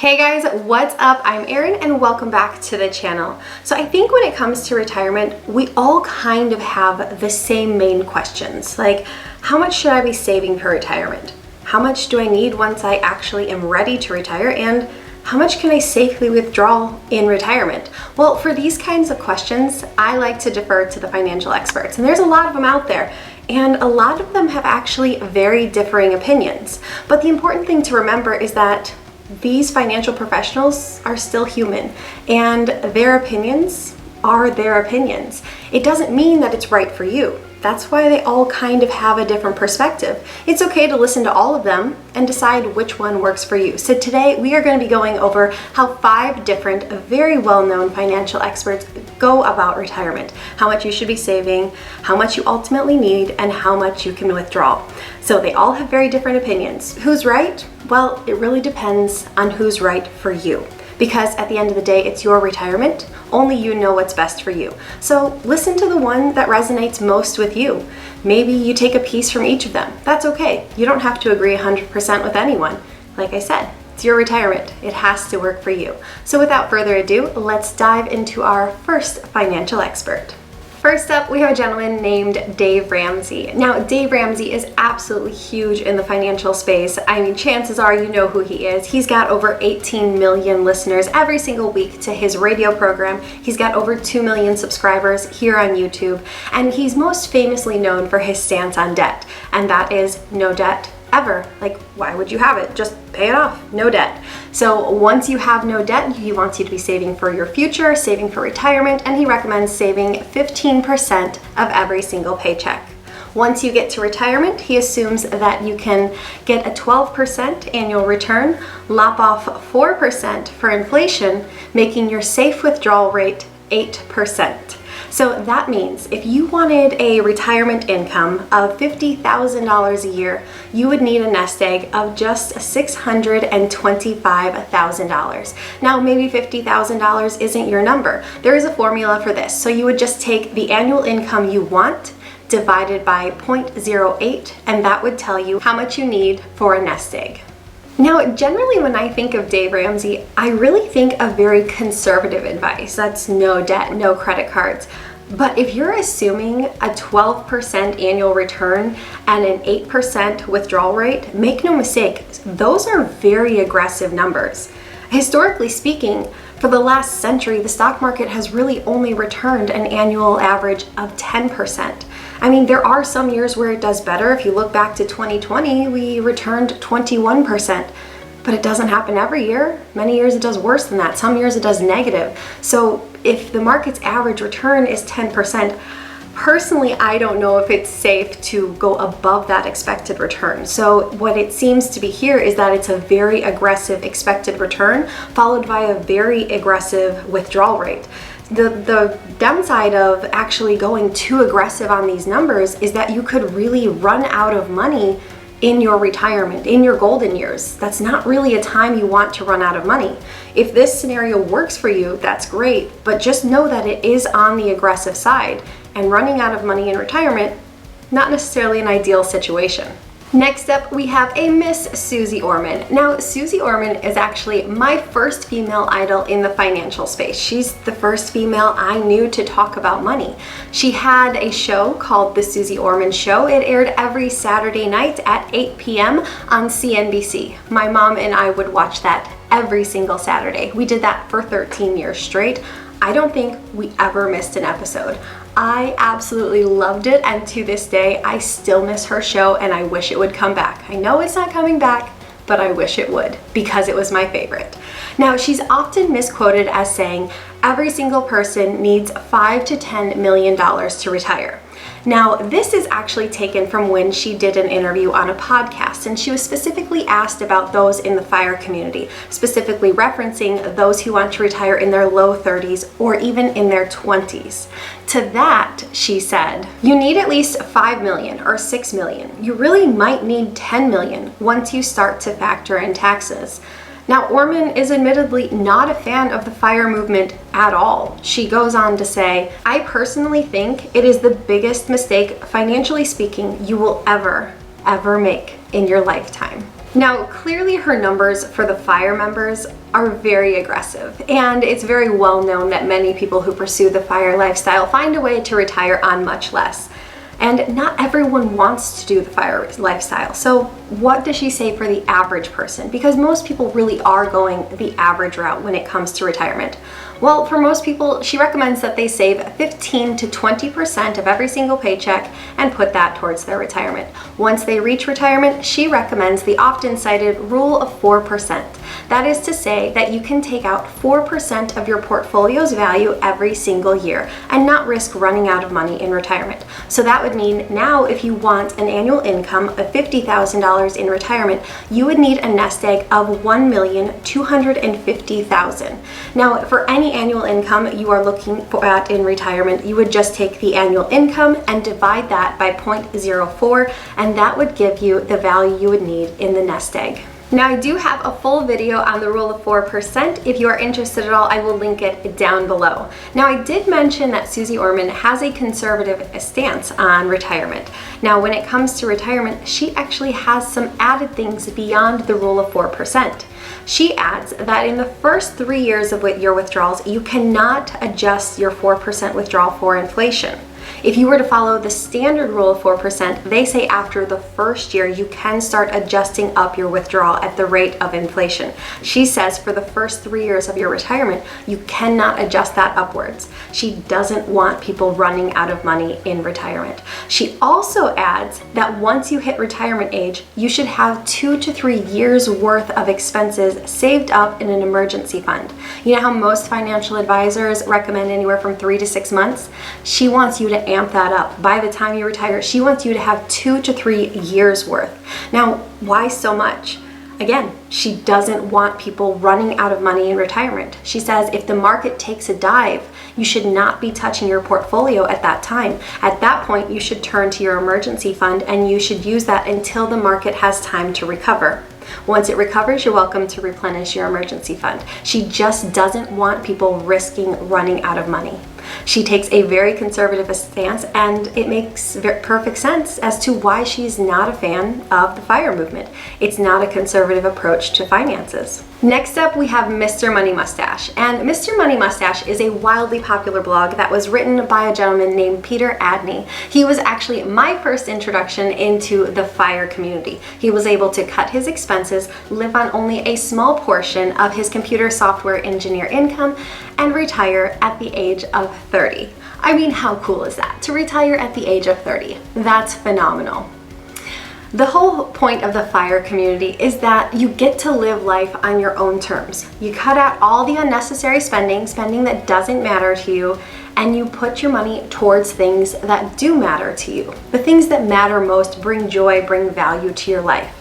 Hey guys, what's up? I'm Erin and welcome back to the channel. So I think when it comes to retirement, we all kind of have the same main questions. Like, how much should I be saving for retirement? How much do I need once I actually am ready to retire? And how much can I safely withdraw in retirement? Well, for these kinds of questions, I like to defer to the financial experts. And there's a lot of them out there. And a lot of them have actually very differing opinions. But the important thing to remember is that these financial professionals are still human, and their opinions are their opinions. It doesn't mean that it's right for you. That's why they all kind of have a different perspective. It's okay to listen to all of them and decide which one works for you. So today we are going to be going over how 5 different, very well-known financial experts go about retirement, how much you should be saving, how much you ultimately need, and how much you can withdraw. So they all have very different opinions. Who's right? Well, it really depends on who's right for you. Because at the end of the day, it's your retirement. Only you know what's best for you. So listen to the one that resonates most with you. Maybe you take a piece from each of them. That's okay. You don't have to agree 100% with anyone. Like I said, it's your retirement. It has to work for you. So without further ado, let's dive into our first financial expert. First up, we have a gentleman named Dave Ramsey. Now, Dave Ramsey is absolutely huge in the financial space. I mean, chances are you know who he is. He's got over 18 million listeners every single week to his radio program. He's got over 2 million subscribers here on YouTube. And he's most famously known for his stance on debt. And that is no debt ever. Like, why would you have it? Just pay it off. No debt. So once you have no debt, he wants you to be saving for your future, saving for retirement, and he recommends saving 15% of every single paycheck. Once you get to retirement, he assumes that you can get a 12% annual return, lop off 4% for inflation, making your safe withdrawal rate 8%. So that means if you wanted a retirement income of $50,000 a year, you would need a nest egg of just $625,000. Now, maybe $50,000 isn't your number. There is a formula for this. So you would just take the annual income you want divided by 0.08, and that would tell you how much you need for a nest egg. Now, generally when I think of Dave Ramsey, I really think of very conservative advice. That's no debt, no credit cards. But if you're assuming a 12% annual return and an 8% withdrawal rate, make no mistake, those are very aggressive numbers. Historically speaking, for the last century, the stock market has really only returned an annual average of 10%. I mean, there are some years where it does better. If you look back to 2020, we returned 21%, but it doesn't happen every year. Many years it does worse than that. Some years it does negative. So if the market's average return is 10%, personally, I don't know if it's safe to go above that expected return. So what it seems to be here is that it's a very aggressive expected return followed by a very aggressive withdrawal rate. The downside of actually going too aggressive on these numbers is that you could really run out of money in your retirement, in your golden years. That's not really a time you want to run out of money. If this scenario works for you, that's great, but just know that it is on the aggressive side, and running out of money in retirement, not necessarily an ideal situation. Next up, we have a Miss Suze Orman. Now, Suze Orman is actually my first female idol in the financial space. She's the first female I knew to talk about money. She had a show called The Suze Orman Show. It aired every Saturday night at 8 p.m. on CNBC. My mom and I would watch that every single Saturday. We did that for 13 years straight. I don't think we ever missed an episode. I absolutely loved it, and to this day, I still miss her show and I wish it would come back. I know it's not coming back, but I wish it would because it was my favorite. Now, she's often misquoted as saying, every single person needs $5 to $10 million to retire. Now, this is actually taken from when she did an interview on a podcast, and she was specifically asked about those in the FIRE community, specifically referencing those who want to retire in their low 30s or even in their 20s. To that, she said, you need at least 5 million or 6 million. You really might need 10 million once you start to factor in taxes. Now, Orman is admittedly not a fan of the FIRE movement at all. She goes on to say, I personally think it is the biggest mistake, financially speaking, you will ever make in your lifetime. Now, clearly her numbers for the FIRE members are very aggressive, and it's very well known that many people who pursue the FIRE lifestyle find a way to retire on much less. And not everyone wants to do the FIRE lifestyle. So what does she say for the average person? Because most people really are going the average route when it comes to retirement. Well, for most people, she recommends that they save 15 to 20% of every single paycheck and put that towards their retirement. Once they reach retirement, she recommends the often cited rule of 4%. That is to say that you can take out 4% of your portfolio's value every single year and not risk running out of money in retirement. So that would mean now if you want an annual income of $50,000 in retirement, you would need a nest egg of $1,250,000. Now, for any annual income you are looking at in retirement, you would just take the annual income and divide that by 0.04, and that would give you the value you would need in the nest egg. Now, I do have a full video on the rule of 4%. If you are interested at all, I will link it down below. Now, I did mention that Suze Orman has a conservative stance on retirement. Now, when it comes to retirement, she actually has some added things beyond the rule of 4%. She adds that in the first 3 years of your withdrawals, you cannot adjust your 4% withdrawal for inflation. If you were to follow the standard rule of 4%, they say after the first year you can start adjusting up your withdrawal at the rate of inflation. She says for the first 3 years of your retirement, you cannot adjust that upwards. She doesn't want people running out of money in retirement. She also adds that once you hit retirement age, you should have 2 to 3 years worth of expenses saved up in an emergency fund. You know how most financial advisors recommend anywhere from 3 to 6 months? She wants you to amp that up. By the time you retire, she wants you to have 2 to 3 years worth. Now, why so much? Again, she doesn't want people running out of money in retirement. She says if the market takes a dive, you should not be touching your portfolio at that time. At that point, you should turn to your emergency fund and you should use that until the market has time to recover. Once it recovers, you're welcome to replenish your emergency fund. She just doesn't want people risking running out of money. She takes a very conservative stance, and it makes perfect sense as to why she's not a fan of the FIRE movement. It's not a conservative approach to finances. Next up, we have Mr. Money Mustache. And Mr. Money Mustache is a wildly popular blog that was written by a gentleman named Peter Adney. He was actually my first introduction into the FIRE community. He was able to cut his expenses, live on only a small portion of his computer software engineer income, and retire at the age of 30. I mean, how cool is that? To retire at the age of 30. That's phenomenal. The whole point of the FIRE community is that you get to live life on your own terms. You cut out all the unnecessary spending that doesn't matter to you, and you put your money towards things that do matter to you. The things that matter most bring joy, bring value to your life.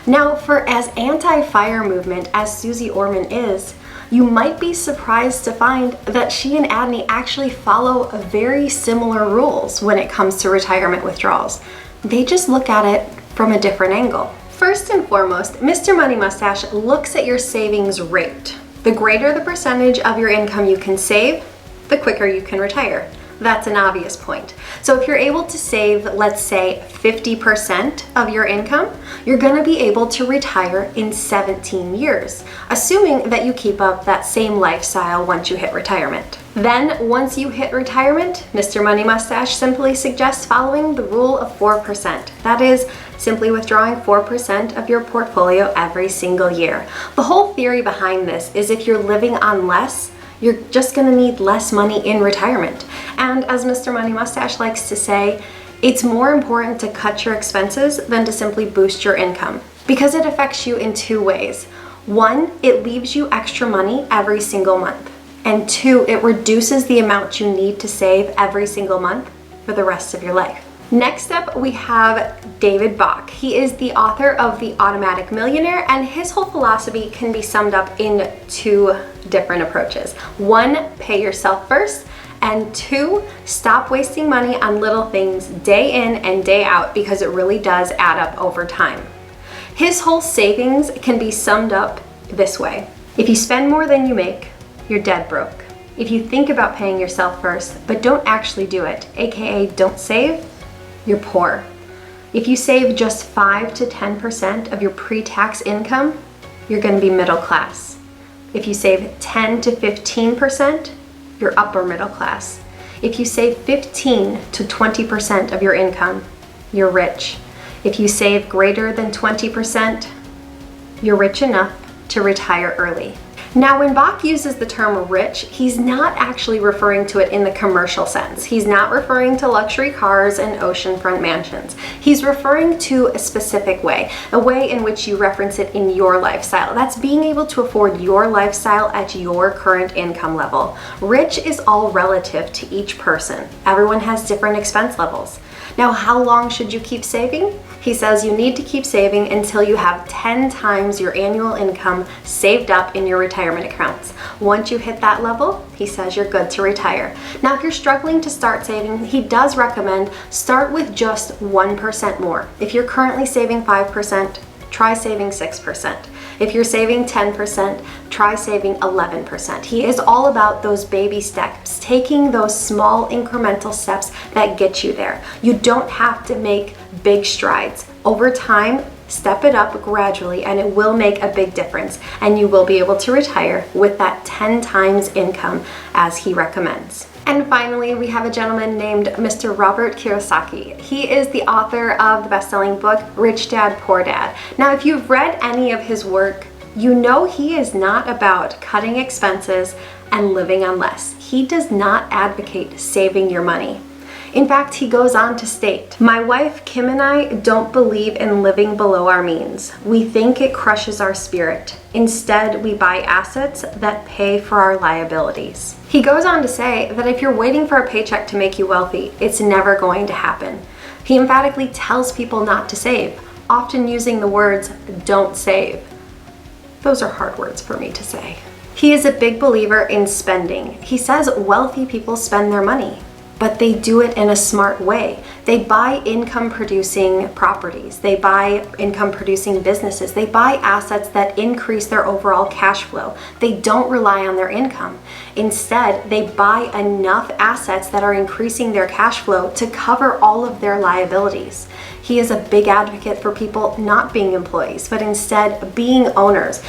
Now, for as anti-FIRE movement as Suze Orman is, you might be surprised to find that she and Adney actually follow very similar rules when it comes to retirement withdrawals. They just look at it from a different angle. First and foremost, Mr. Money Mustache looks at your savings rate. The greater the percentage of your income you can save, the quicker you can retire. That's an obvious point. So if you're able to save, let's say 50% of your income, you're gonna be able to retire in 17 years, assuming that you keep up that same lifestyle once you hit retirement. Then, once you hit retirement, Mr. Money Mustache simply suggests following the rule of 4%. That is, simply withdrawing 4% of your portfolio every single year. The whole theory behind this is if you're living on less, you're just gonna need less money in retirement. And as Mr. Money Mustache likes to say, it's more important to cut your expenses than to simply boost your income, because it affects you in 2 ways. 1, it leaves you extra money every single month. And 2, it reduces the amount you need to save every single month for the rest of your life. Next up, we have David Bach. He is the author of The Automatic Millionaire, and his whole philosophy can be summed up in 2 different approaches. 1, pay yourself first, and 2, stop wasting money on little things day in and day out, because it really does add up over time. His whole savings can be summed up this way. If you spend more than you make, you're dead broke. If you think about paying yourself first, but don't actually do it, aka don't save, you're poor. If you save just 5 to 10% of your pre-tax income, you're going to be middle class. If you save 10 to 15%, you're upper middle class. If you save 15 to 20% of your income, you're rich. If you save greater than 20%, you're rich enough to retire early. Now, when Bach uses the term rich, he's not actually referring to it in the commercial sense. He's not referring to luxury cars and oceanfront mansions. He's referring to a specific way, a way in which you reference it in your lifestyle. That's being able to afford your lifestyle at your current income level. Rich is all relative to each person. Everyone has different expense levels. Now, how long should you keep saving? He says you need to keep saving until you have 10 times your annual income saved up in your retirement accounts. Once you hit that level, he says you're good to retire. Now, if you're struggling to start saving, he does recommend start with just 1% more. If you're currently saving 5%, try saving 6%. If you're saving 10%, try saving 11%. He is all about those baby steps, taking those small incremental steps that get you there. You don't have to make big strides. Over time, step it up gradually and it will make a big difference, and you will be able to retire with that 10 times income as he recommends. And finally, we have a gentleman named Mr. Robert Kiyosaki. He is the author of the best-selling book, Rich Dad, Poor Dad. Now, if you've read any of his work, you know he is not about cutting expenses and living on less. He does not advocate saving your money. In fact, he goes on to state, "My wife Kim and I don't believe in living below our means. We think it crushes our spirit. Instead, we buy assets that pay for our liabilities." He goes on to say that if you're waiting for a paycheck to make you wealthy, it's never going to happen. He emphatically tells people not to save, often using the words, "don't save." Those are hard words for me to say. He is a big believer in spending. He says wealthy people spend their money, but they do it in a smart way. They buy income-producing properties. They buy income-producing businesses. They buy assets that increase their overall cash flow. They don't rely on their income. Instead, they buy enough assets that are increasing their cash flow to cover all of their liabilities. He is a big advocate for people not being employees, but instead being owners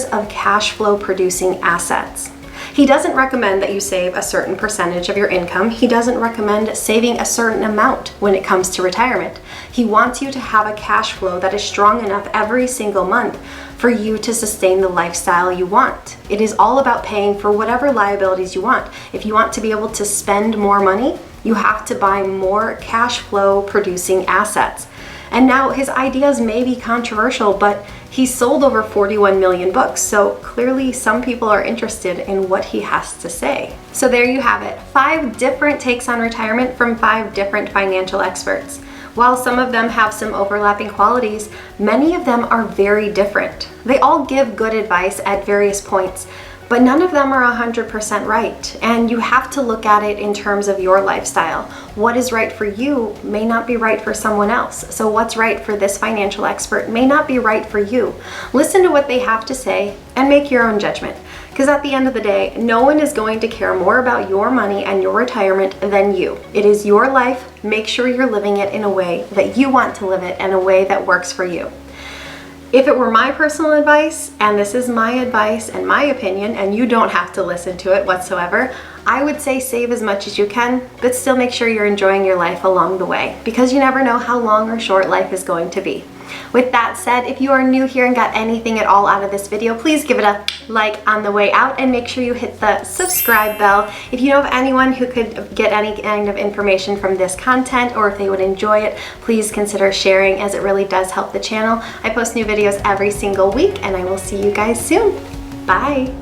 of cash flow-producing assets. He doesn't recommend that you save a certain percentage of your income. He doesn't recommend saving a certain amount when it comes to retirement. He wants you to have a cash flow that is strong enough every single month for you to sustain the lifestyle you want. It is all about paying for whatever liabilities you want. If you want to be able to spend more money, you have to buy more cash flow producing assets. And now his ideas may be controversial, but he's sold over 41 million books, so clearly some people are interested in what he has to say. So there you have it, 5 different takes on retirement from 5 different financial experts. While some of them have some overlapping qualities, many of them are very different. They all give good advice at various points, but none of them are 100% right, and you have to look at it in terms of your lifestyle. What is right for you may not be right for someone else, so what's right for this financial expert may not be right for you. Listen to what they have to say and make your own judgment, because at the end of the day, no one is going to care more about your money and your retirement than you. It is your life. Make sure you're living it in a way that you want to live it and a way that works for you. If it were my personal advice, and this is my advice and my opinion, and you don't have to listen to it whatsoever, I would say save as much as you can, but still make sure you're enjoying your life along the way, because you never know how long or short life is going to be. With that said, if you are new here and got anything at all out of this video, please give it a like on the way out and make sure you hit the subscribe bell. If you know of anyone who could get any kind of information from this content, or if they would enjoy it, please consider sharing, as it really does help the channel. I post new videos every single week, and I will see you guys soon. Bye.